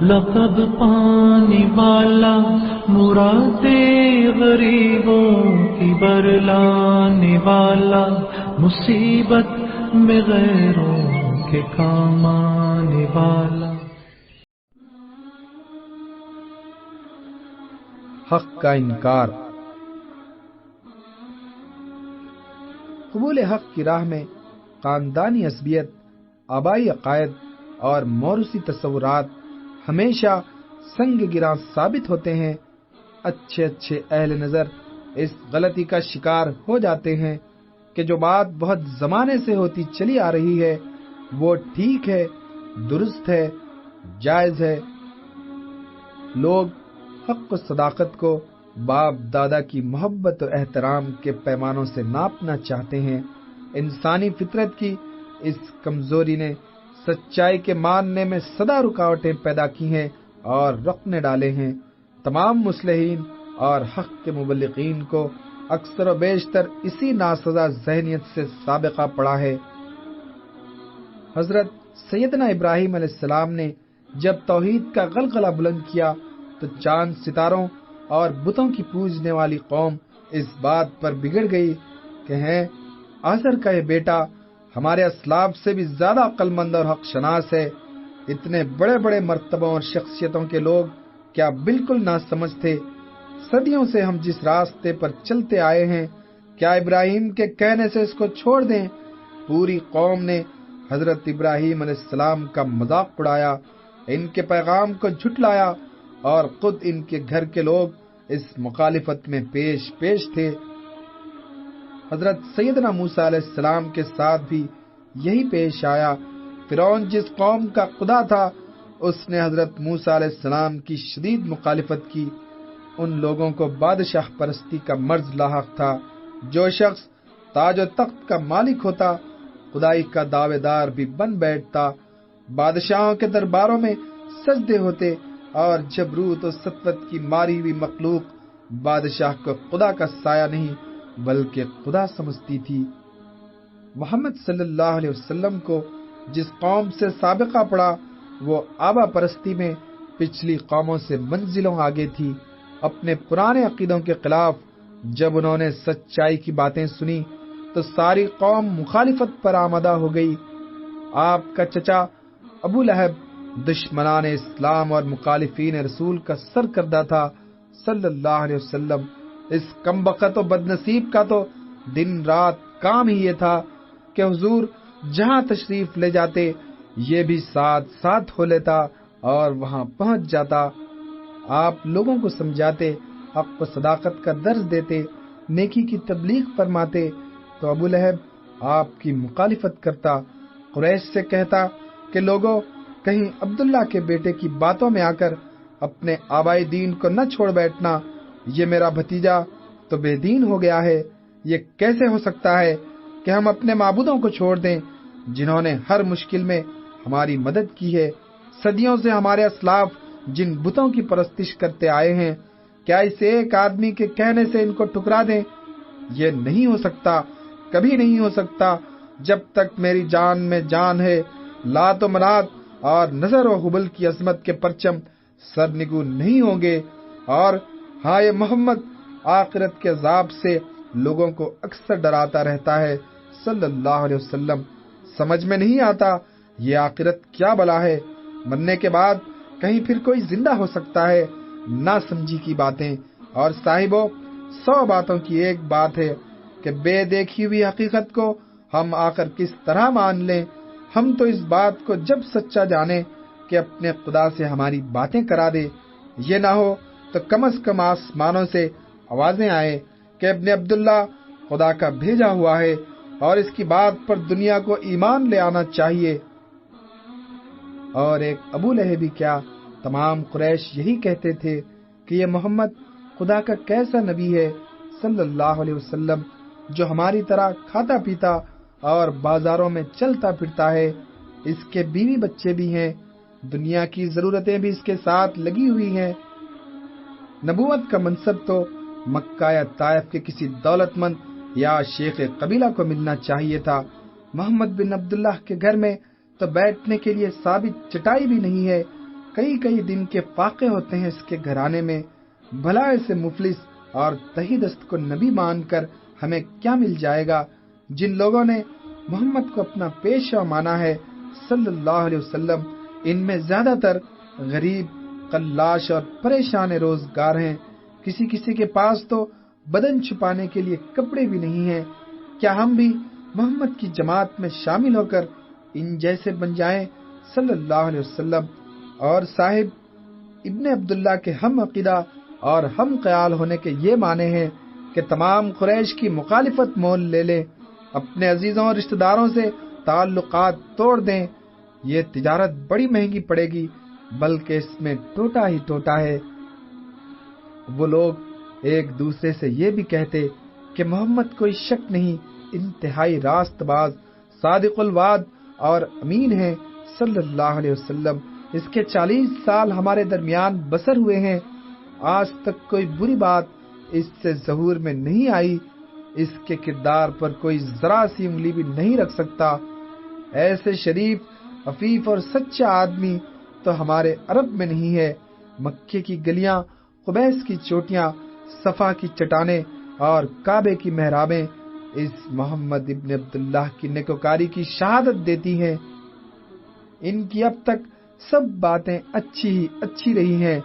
لقب پانے والا، مرادے غریبوں کی برلانے والا، مصیبت میں غیروں کے کام آنے والا۔ حق کا انکار۔ قبول حق کی راہ میں خاندانی عصبیت، آبائی عقائد اور موروثی تصورات ہمیشہ سنگ گراں ثابت ہوتے ہیں۔ اچھے اہل نظر اس غلطی کا شکار ہو جاتے ہیں کہ جو بات بہت زمانے سے ہوتی چلی آ رہی ہے وہ ٹھیک ہے، درست ہے، جائز ہے۔ لوگ حق و صداقت کو باپ دادا کی محبت و احترام کے پیمانوں سے ناپنا چاہتے ہیں۔ انسانی فطرت کی اس کمزوری نے سچائی کے ماننے میں سدا رکاوٹیں پیدا کی ہیں اور رخنے ڈالے ہیں۔ تمام مصلحین اور حق کے مبلغین کو اکثر و بیشتر اسی ناسزا ذہنیت سے سابقہ پڑا ہے۔ حضرت سیدنا ابراہیم علیہ السلام نے جب توحید کا غلغلہ بلند کیا تو چاند ستاروں اور بتوں کی پوجنے والی قوم اس بات پر بگڑ گئی کہ آزر کا یہ بیٹا ہمارے اسلاف سے بھی زیادہ عقل مند اور حق شناس ہے۔ اتنے بڑے بڑے مرتبوں اور شخصیتوں کے لوگ کیا بالکل نہ سمجھ تھے؟ صدیوں سے ہم جس راستے پر چلتے آئے ہیں، کیا ابراہیم کے کہنے سے اس کو چھوڑ دیں؟ پوری قوم نے حضرت ابراہیم علیہ السلام کا مذاق اڑایا، ان کے پیغام کو جھٹلایا اور خود ان کے گھر کے لوگ اس مخالفت میں پیش تھے۔ حضرت سیدنا موسیٰ علیہ السلام کے ساتھ بھی یہی پیش آیا۔ فرعون جس قوم کا خدا تھا اس نے حضرت موسیٰ علیہ السلام کی شدید مخالفت کی۔ ان لوگوں کو بادشاہ پرستی کا مرض لاحق تھا۔ جو شخص تاج و تخت کا مالک ہوتا خدائی کا دعوے دار بھی بن بیٹھتا، بادشاہوں کے درباروں میں سجدے ہوتے اور جبروت و سطوت کی ماری ہوئی مخلوق بادشاہ کو خدا کا سایہ نہیں بلکہ خدا سمجھتی تھی۔ محمد صلی اللہ علیہ وسلم کو جس قوم سے سابقہ پڑا وہ آبا پرستی میں پچھلی قوموں سے منزلوں آگے تھی۔ اپنے پرانے عقیدوں کے خلاف جب انہوں نے سچائی کی باتیں سنی تو ساری قوم مخالفت پر آمادہ ہو گئی۔ آپ کا چچا ابو لہب دشمنان اسلام اور مخالفین رسول کا سرکردہ تھا صلی اللہ علیہ وسلم۔ اس کمبخت و بدنصیب کا تو دن رات کام ہی یہ تھا کہ حضور جہاں تشریف لے جاتے یہ بھی ساتھ ہو لیتا اور وہاں پہنچ جاتا۔ آپ لوگوں کو سمجھاتے، حق و صداقت کا درس دیتے، نیکی کی تبلیغ فرماتے تو ابو لہب آپ کی مخالفت کرتا، قریش سے کہتا کہ لوگوں کہیں عبداللہ کے بیٹے کی باتوں میں آ کر اپنے آبائی دین کو نہ چھوڑ بیٹھنا، یہ میرا بھتیجا تو بے دین ہو گیا ہے۔ یہ کیسے ہو سکتا ہے کہ ہم اپنے معبودوں کو چھوڑ دیں جنہوں نے ہر مشکل میں ہماری مدد کی ہے؟ صدیوں سے ہمارے اسلاف جن بتوں کی پرستش کرتے آئے ہیں، کیا اس ایک آدمی کے کہنے سے ان کو ٹکرا دیں؟ یہ نہیں ہو سکتا، کبھی نہیں ہو سکتا۔ جب تک میری جان میں جان ہے، لات و منات اور نظر و حبل کی عظمت کے پرچم سرنگو نہیں ہوں گے۔ اور یہ محمد آخرت کے عذاب سے لوگوں کو اکثر ڈراتا رہتا ہے صلی اللہ علیہ وسلم۔ سمجھ میں نہیں آتا یہ آخرت کیا بلا ہے؟ مرنے کے بعد کہیں پھر کوئی زندہ ہو سکتا ہے؟ نہ سمجھی کی باتیں۔ اور صاحبوں، 100 باتوں کی ایک بات ہے کہ بے دیکھی ہوئی حقیقت کو ہم آخر کس طرح مان لیں۔ ہم تو اس بات کو جب سچا جانیں کہ اپنے خدا سے ہماری باتیں کرا دے، یہ نہ ہو تو کم از کم آسمانوں سے آوازیں آئے کہ ابن عبداللہ خدا کا بھیجا ہوا ہے اور اس کی بات پر دنیا کو ایمان لے آنا چاہیے۔ اور ایک ابو لہب بھی کیا، تمام قریش یہی کہتے تھے کہ یہ محمد خدا کا کیسا نبی ہے صلی اللہ علیہ وسلم جو ہماری طرح کھاتا پیتا اور بازاروں میں چلتا پھرتا ہے۔ اس کے بیوی بچے بھی ہیں، دنیا کی ضرورتیں بھی اس کے ساتھ لگی ہوئی ہیں۔ نبوت کا منصب تو مکہ یا طائف کے کسی دولت مند یا شیخ قبیلہ کو ملنا چاہیے تھا۔ محمد بن عبداللہ کے گھر میں تو بیٹھنے کے لیے ثابت چٹائی بھی نہیں ہے، کئی کئی دن کے فاقے ہوتے ہیں اس کے گھرانے میں، بھلا ایسے مفلس اور تہی دست کو نبی مان کر ہمیں کیا مل جائے گا؟ جن لوگوں نے محمد کو اپنا پیشوا مانا ہے صلی اللہ علیہ وسلم، ان میں زیادہ تر غریب، قلاش اور پریشان روزگار ہیں۔ کسی کسی کے پاس تو بدن چھپانے کے لیے کپڑے بھی نہیں ہیں۔ کیا ہم بھی محمد کی جماعت میں شامل ہو کر ان جیسے بن جائیں صلی اللہ علیہ وسلم؟ اور صاحب ابن عبداللہ کے ہم عقیدہ اور ہم خیال ہونے کے یہ معنی ہیں کہ تمام قریش کی مخالفت مول لے لیں، اپنے عزیزوں اور رشتہ داروں سے تعلقات توڑ دیں۔ یہ تجارت بڑی مہنگی پڑے گی، بلکہ اس میں ٹوٹا ہی ٹوٹا ہے۔ وہ لوگ ایک دوسرے سے یہ بھی کہتے کہ محمد کوئی شک نہیں انتہائی راست باز، صادق الوعد اور امین ہے صلی اللہ علیہ وسلم۔ اس کے 40 سال ہمارے درمیان بسر ہوئے ہیں، آج تک کوئی بری بات اس سے ظہور میں نہیں آئی، اس کے کردار پر کوئی ذرا سی انگلی بھی نہیں رکھ سکتا۔ ایسے شریف، عفیف اور سچا آدمی تو ہمارے عرب میں نہیں ہے۔ مکے کی گلیاں، قبیس کی چوٹیاں، صفا کی چٹانیں اور کعبے کی محرابیں اس محمد ابن عبداللہ کی نیکوکاری کی شہادت دیتی ہیں۔ ان کی اب تک سب باتیں اچھی ہی اچھی رہی ہیں،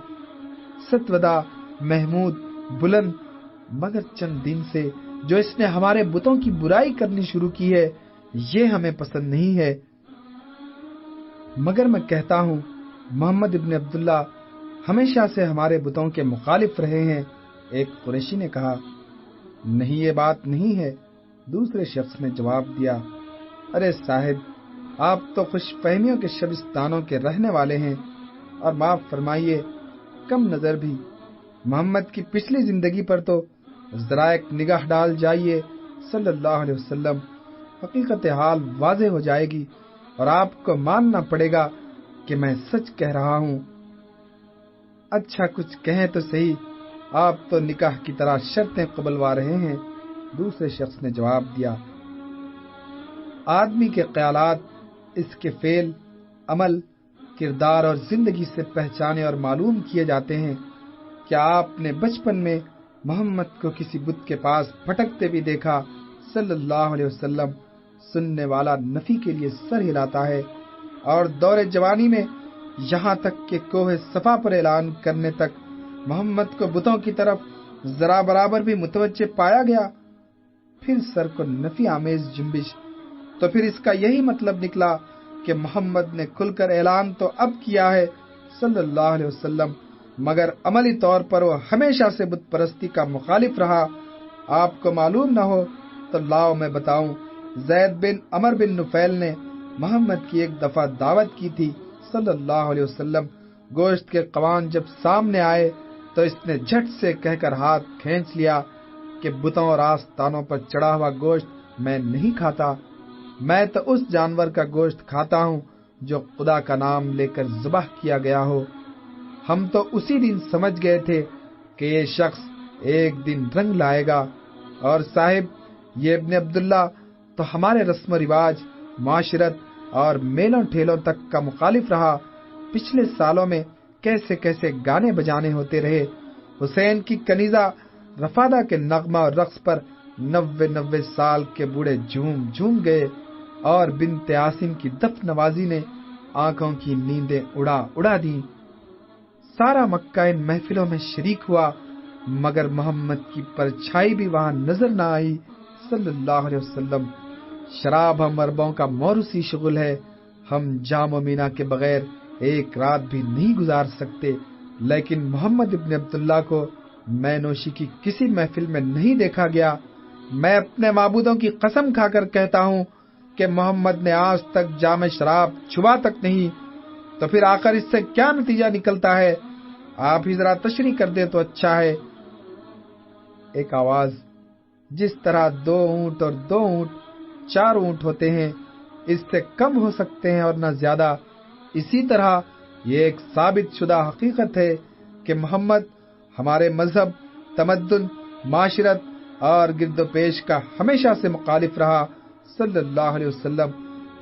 ستودا، محمود، بلند، مگر چند دن سے جو اس نے ہمارے بتوں کی برائی کرنی شروع کی ہے، یہ ہمیں پسند نہیں ہے۔ مگر میں کہتا ہوں محمد ابن عبداللہ ہمیشہ سے ہمارے بتوں کے مخالف رہے ہیں۔ ایک قریشی نے کہا، نہیں یہ بات نہیں ہے۔ دوسرے شخص نے جواب دیا، ارے صاحب آپ تو خوش فہمیوں کے شبستانوں کے رہنے والے ہیں، اور معاف فرمائیے کم نظر بھی۔ محمد کی پچھلی زندگی پر تو ذرا ایک نگاہ ڈال جائیے صلی اللہ علیہ وسلم، حقیقت حال واضح ہو جائے گی اور آپ کو ماننا پڑے گا کہ میں سچ کہہ رہا ہوں۔ اچھا کچھ کہیں تو صحیح، آپ تو نکاح کی طرح شرطیں قبلوا رہے ہیں۔ دوسرے شخص نے جواب دیا، آدمی کے خیالات اس کے فعل، عمل، کردار اور زندگی سے پہچانے اور معلوم کیے جاتے ہیں۔ کیا آپ نے بچپن میں محمد کو کسی بت کے پاس بھٹکتے بھی دیکھا صلی اللہ علیہ وسلم؟ سننے والا نفی کے لیے سر ہلاتا ہے۔ اور دور جوانی میں یہاں تک کہ کوہ صفا پر اعلان کرنے تک محمد کو بتوں کی طرف ذرا برابر بھی متوجہ پایا گیا؟ پھر سر کو نفی آمیز جنبش، تو پھر اس کا یہی مطلب نکلا کہ محمد نے کھل کر اعلان تو اب کیا ہے صلی اللہ علیہ وسلم، مگر عملی طور پر وہ ہمیشہ سے بت پرستی کا مخالف رہا۔ آپ کو معلوم نہ ہو تو لاؤ میں بتاؤں۔ زید بن عمر بن نفیل نے محمد کی ایک دفعہ دعوت کی تھی صلی اللہ علیہ وسلم۔ گوشت کے قوان جب سامنے آئے تو اس نے جھٹ سے کہہ کر ہاتھ کھینچ لیا کہ بتوں اور آستانوں پر چڑھا ہوا گوشت میں نہیں کھاتا، میں تو اس جانور کا گوشت کھاتا ہوں جو خدا کا نام لے کر ذبح کیا گیا ہو۔ ہم تو اسی دن سمجھ گئے تھے کہ یہ شخص ایک دن رنگ لائے گا۔ اور صاحب یہ ابن عبداللہ تو ہمارے رسم و رواج، معاشرت اور میلوں ٹھیلوں تک کا مخالف رہا۔ پچھلے سالوں میں کیسے کیسے گانے بجانے ہوتے رہے۔ حسین کی کنیزہ رفادہ کے نغمہ اور رقص پر 90 سال کے بوڑھے جھوم جھوم گئے، اور بنت عاصم کی دف نوازی نے آنکھوں کی نیندیں اڑا اڑا دیں۔ سارا مکہ ان محفلوں میں شریک ہوا، مگر محمد کی پرچھائی بھی وہاں نظر نہ آئی صلی اللہ علیہ وسلم۔ شراب ہم عربوں کا موروثی شغل ہے، ہم جام و مینا کے بغیر ایک رات بھی نہیں گزار سکتے، لیکن محمد ابن عبداللہ کو میں نوشی کی کسی محفل میں نہیں دیکھا گیا۔ میں اپنے معبودوں کی قسم کھا کر کہتا ہوں کہ محمد نے آج تک جام شراب چھوا تک نہیں، تو پھر آخر اس سے کیا نتیجہ نکلتا ہے؟ آپ ہی ذرا تشریح کر دیں تو اچھا ہے۔ ایک آواز، جس طرح 2 اونٹ اور 2 اونٹ 4 اونٹ ہوتے ہیں، اس سے کم ہو سکتے ہیں اور نہ زیادہ، اسی طرح یہ ایک ثابت شدہ حقیقت ہے کہ محمد ہمارے مذہب، تمدن، معاشرت اور گرد و پیش کا ہمیشہ سے مخالف رہا صلی اللہ علیہ وسلم۔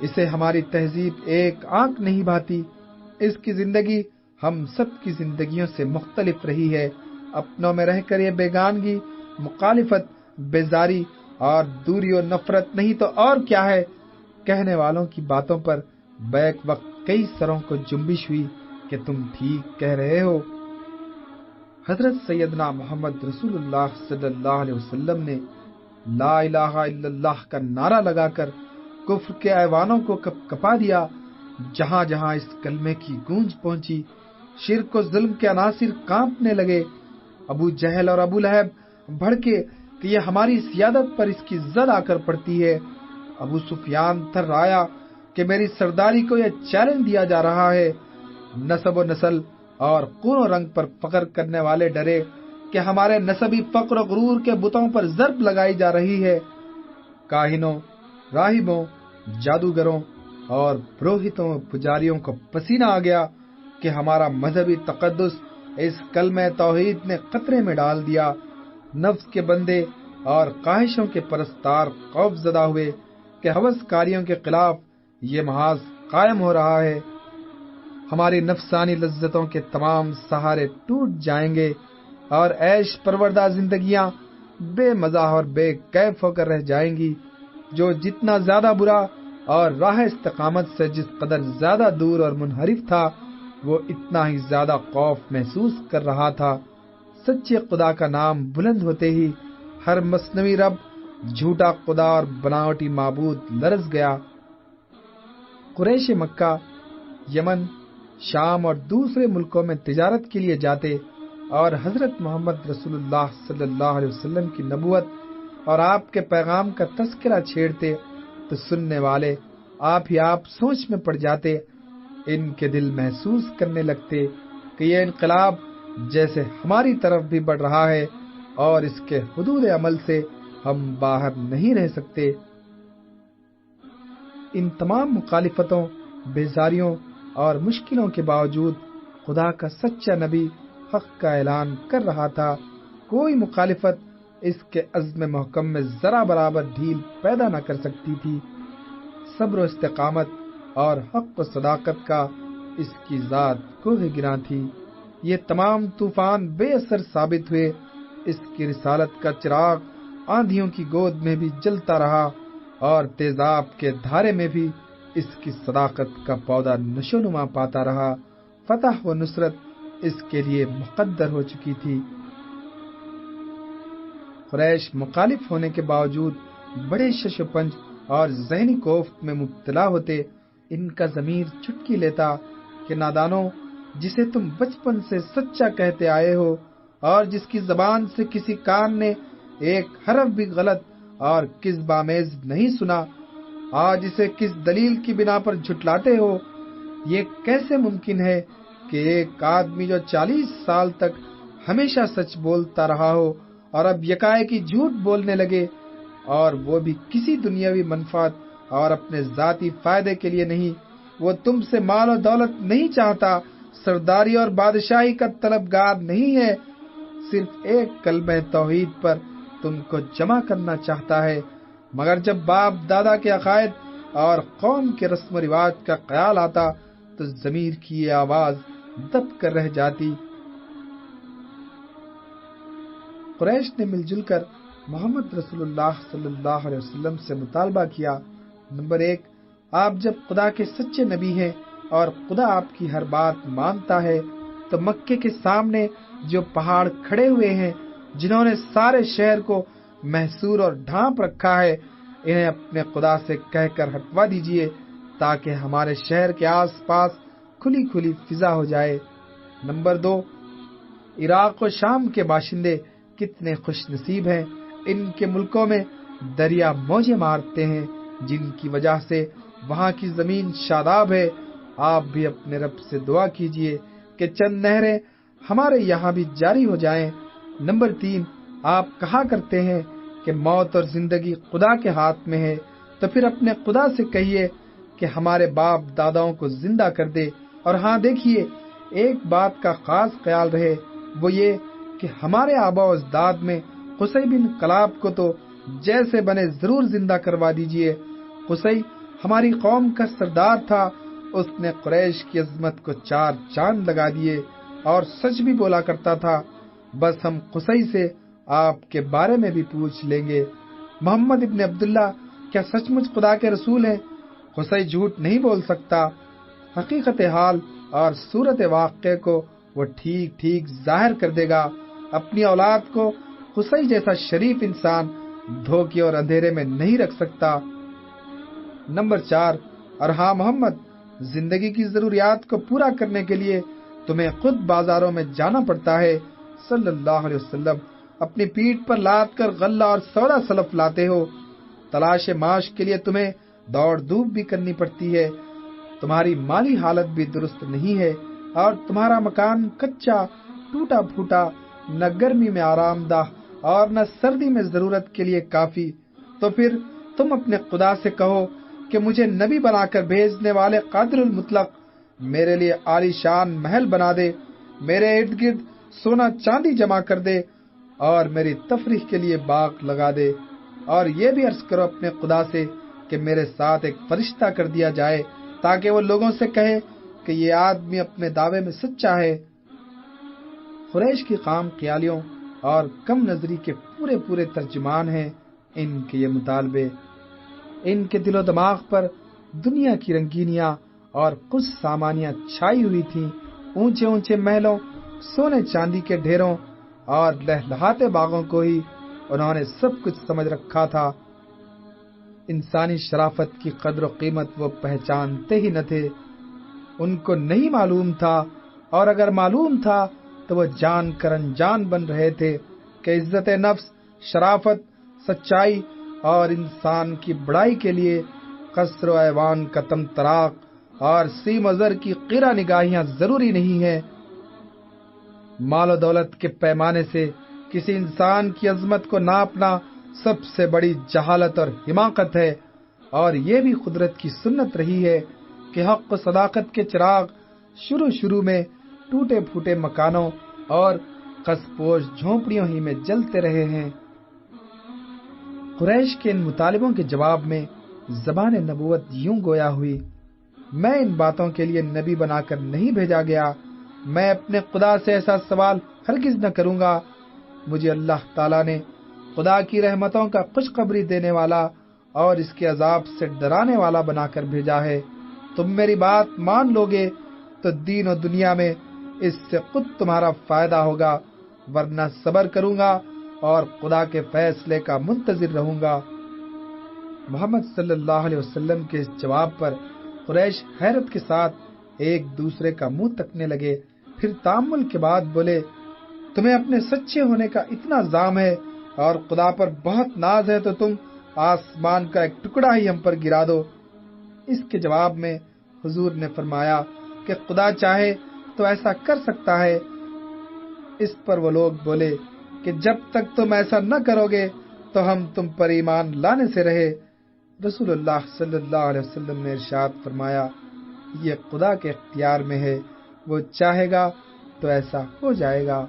اسے ہماری تہذیب ایک آنکھ نہیں بھاتی، اس کی زندگی ہم سب کی زندگیوں سے مختلف رہی ہے۔ اپنوں میں رہ کر یہ بیگانگی، مخالفت، بیزاری اور دوری و نفرت نہیں تو اور کیا ہے؟ کہنے والوں کی باتوں پر بیک وقت کئی سروں کو جنبش ہوئی کہ تم ٹھیک کہہ رہے ہو۔ حضرت سیدنا محمد رسول اللہ صلی اللہ علیہ وسلم نے لا الہ الا اللہ کا نعرہ لگا کر کفر کے ایوانوں کو کپا دیا۔ جہاں جہاں اس کلمے کی گونج پہنچی، شرک و ظلم کے عناصر کانپنے لگے۔ ابو جہل اور ابو لہب بھڑکے کہ یہ ہماری سیادت پر اس کی زد آ کر پڑتی ہے۔ ابو سفیان تھر آیا کہ میری سرداری کو یہ چیلنج دیا جا رہا ہے۔ نسب و نسل اور خون و رنگ پر فخر کرنے والے ڈرے کہ ہمارے نسبی فقر و غرور کے بتوں پر ضرب لگائی جا رہی ہے۔ کاہنوں، راہبوں، جادوگروں اور پروہتوں پجاریوں کو پسینہ آ گیا کہ ہمارا مذہبی تقدس اس کلمہ توحید نے خطرے میں ڈال دیا۔ نفس کے بندے اور خواہشوں کے پرستار خوف زدہ ہوئے کہ ہوس کاریوں کے خلاف یہ محاذ قائم ہو رہا ہے۔ ہماری نفسانی لذتوں کے تمام سہارے ٹوٹ جائیں گے اور عیش پروردہ زندگیاں بے مزہ اور بے کیف ہو کر رہ جائیں گی۔ جو جتنا زیادہ برا اور راہ استقامت سے جس قدر زیادہ دور اور منحرف تھا، وہ اتنا ہی زیادہ خوف محسوس کر رہا تھا۔ سچے خدا کا نام بلند ہوتے ہی ہر مصنوعی رب، جھوٹا خدا اور بناوٹی معبود لرز گیا۔ قریش مکہ یمن، شام اور دوسرے ملکوں میں تجارت کے لیے جاتے اور حضرت محمد رسول اللہ صلی اللہ علیہ وسلم کی نبوت اور آپ کے پیغام کا تذکرہ چھیڑتے تو سننے والے آپ ہی آپ سوچ میں پڑ جاتے۔ ان کے دل محسوس کرنے لگتے کہ یہ انقلاب جیسے ہماری طرف بھی بڑھ رہا ہے اور اس کے حدود عمل سے ہم باہر نہیں رہ سکتے۔ ان تمام مخالفتوں، بیزاریوں اور مشکلوں کے باوجود خدا کا سچا نبی حق کا اعلان کر رہا تھا۔ کوئی مخالفت اس کے عزم محکم میں ذرا برابر ڈھیل پیدا نہ کر سکتی تھی۔ صبر و استقامت اور حق و صداقت کا اس کی ذات کوہ گراں تھی۔ یہ تمام طوفان بے اثر ثابت ہوئے۔ اس کی رسالت کا چراغ آندھیوں کی گود میں بھی جلتا رہا اور تیزاب کے دھارے میں بھی اس کی صداقت کا پودا نشو نما پاتا رہا۔ فتح و نصرت اس کے لیے مقدر ہو چکی تھی۔ قریش مخالف ہونے کے باوجود بڑے شش و پنج اور ذہنی کوفت میں مبتلا ہوتے۔ ان کا ضمیر چٹکی لیتا کہ نادانوں، جسے تم بچپن سے سچا کہتے آئے ہو اور جس کی زبان سے کسی کان نے ایک حرف بھی غلط اور کذب آمیز نہیں سنا، آج اسے کس دلیل کی بنا پر جھٹلاتے ہو؟ یہ کیسے ممکن ہے کہ ایک آدمی جو 40 سال تک ہمیشہ سچ بولتا رہا ہو اور اب یکایک جھوٹ بولنے لگے، اور وہ بھی کسی دنیاوی منفعت اور اپنے ذاتی فائدے کے لیے نہیں۔ وہ تم سے مال و دولت نہیں چاہتا، سرداری اور بادشاہی کا طلبگار نہیں ہے، صرف ایک کلمہ توحید پر تم کو جمع کرنا چاہتا ہے۔ مگر جب باپ دادا کے عقائد اور قوم کے رسم و رواج کا خیال آتا تو ضمیر کی یہ آواز دب کر رہ جاتی۔ قریش نے مل جل کر محمد رسول اللہ صلی اللہ علیہ وسلم سے مطالبہ کیا۔ نمبر 1، آپ جب خدا کے سچے نبی ہیں اور خدا آپ کی ہر بات مانتا ہے تو مکے کے سامنے جو پہاڑ کھڑے ہوئے ہیں، جنہوں نے سارے شہر کو محصور اور ڈھانپ رکھا ہے، انہیں اپنے خدا سے کہہ کر ہٹوا دیجئے تاکہ ہمارے شہر کے آس پاس کھلی کھلی فضا ہو جائے۔ نمبر 2، عراق و شام کے باشندے کتنے خوش نصیب ہیں، ان کے ملکوں میں دریا موجیں مارتے ہیں جن کی وجہ سے وہاں کی زمین شاداب ہے۔ آپ بھی اپنے رب سے دعا کیجئے کہ چند نہریں ہمارے یہاں بھی جاری ہو جائیں۔ نمبر 3، آپ کہا کرتے ہیں کہ موت اور زندگی خدا کے ہاتھ میں ہے، تو پھر اپنے خدا سے کہیے کہ ہمارے باپ داداؤں کو زندہ کر دے۔ اور ہاں دیکھیے، ایک بات کا خاص خیال رہے، وہ یہ کہ ہمارے آباء و اجداد میں قصی بن کلاب کو تو جیسے بنے ضرور زندہ کروا دیجئے۔ قصی ہماری قوم کا سردار تھا اس نے قریش کی عظمت کو 4 چاند لگا دیے اور سچ بھی بولا کرتا تھا، بس ہم قصی سے آپ کے بارے میں بھی پوچھ لیں گے، محمد ابن عبداللہ کیا سچ مچ خدا کے رسول ہیں؟ قصی جھوٹ نہیں بول سکتا۔ حقیقت حال اور صورت واقعے کو وہ ٹھیک ٹھیک ظاہر کر دے گا۔ اپنی اولاد کو قصی جیسا شریف انسان دھوکے اور اندھیرے میں نہیں رکھ سکتا۔ نمبر 4، اور ہاں محمد، زندگی کی ضروریات کو پورا کرنے کے لیے تمہیں خود بازاروں میں جانا پڑتا ہے۔ صلی اللہ علیہ وسلم اپنی پیٹھ پر لاد کر غلہ اور سودا سلف لاتے ہو۔ تلاش معاش کے لیے تمہیں دوڑ دھوپ بھی کرنی پڑتی ہے۔ تمہاری مالی حالت بھی درست نہیں ہے اور تمہارا مکان کچا ٹوٹا پھوٹا، نہ گرمی میں آرام دہ اور نہ سردی میں ضرورت کے لیے کافی۔ تو پھر تم اپنے خدا سے کہو کہ مجھے نبی بنا کر بھیجنے والے قادر المطلق میرے لیے عالی شان محل بنا دے، میرے ارد گرد سونا چاندی جمع کر دے اور میری تفریح کے لیے باغ لگا دے، اور یہ بھی عرض کرو اپنے خدا سے کہ میرے ساتھ ایک فرشتہ کر دیا جائے تاکہ وہ لوگوں سے کہے کہ یہ آدمی اپنے دعوے میں سچا ہے۔ قریش کی خام خیالیوں اور کم نظری کے پورے ترجمان ہیں ان کے یہ مطالبے۔ ان کے دل و دماغ پر دنیا کی رنگینیاں اور کچھ سامانیاں چھائی ہوئی تھیں، اونچے اونچے محلوں، سونے چاندی کے ڈھیروں اور لہلہاتے باغوں کو ہی انہوں نے سب کچھ سمجھ رکھا تھا۔ انسانی شرافت کی قدر و قیمت وہ پہچانتے ہی نہ تھے۔ ان کو نہیں معلوم تھا، اور اگر معلوم تھا تو وہ جان کر انجان بن رہے تھے کہ عزت نفس، شرافت، سچائی اور انسان کی بڑائی کے لیے قصر و ایوان کا تم طراق اور سیم و زر کی قرہ نگاہیاں ضروری نہیں ہیں۔ مال و دولت کے پیمانے سے کسی انسان کی عظمت کو ناپنا سب سے بڑی جہالت اور حماقت ہے، اور یہ بھی قدرت کی سنت رہی ہے کہ حق و صداقت کے چراغ شروع میں ٹوٹے پھوٹے مکانوں اور خس پوش جھونپڑیوں ہی میں جلتے رہے ہیں۔ قریش کے ان مطالبوں کے جواب میں زبان نبوت یوں گویا ہوئی، میں ان باتوں کے لیے نبی بنا کر نہیں بھیجا گیا، میں اپنے خدا سے ایسا سوال ہرگز نہ کروں گا۔ مجھے اللہ تعالیٰ نے خدا کی رحمتوں کا خوشخبری دینے والا اور اس کے عذاب سے ڈرانے والا بنا کر بھیجا ہے۔ تم میری بات مان لو گے تو دین و دنیا میں اس سے خود تمہارا فائدہ ہوگا، ورنہ صبر کروں گا اور خدا کے فیصلے کا منتظر رہوں گا۔ محمد صلی اللہ علیہ وسلم کے اس جواب پر قریش حیرت کے ساتھ ایک دوسرے کا منہ تکنے لگے، پھر تامل کے بعد بولے، تمہیں اپنے سچے ہونے کا اتنا زعم ہے اور خدا پر بہت ناز ہے تو تم آسمان کا ایک ٹکڑا ہی ہم پر گرا دو۔ اس کے جواب میں حضور نے فرمایا کہ خدا چاہے تو ایسا کر سکتا ہے۔ اس پر وہ لوگ بولے کہ جب تک تم ایسا نہ کرو گے تو ہم تم پر ایمان لانے سے رہے۔ رسول اللہ صلی اللہ علیہ وسلم نے ارشاد فرمایا، یہ خدا کے اختیار میں ہے، وہ چاہے گا تو ایسا ہو جائے گا۔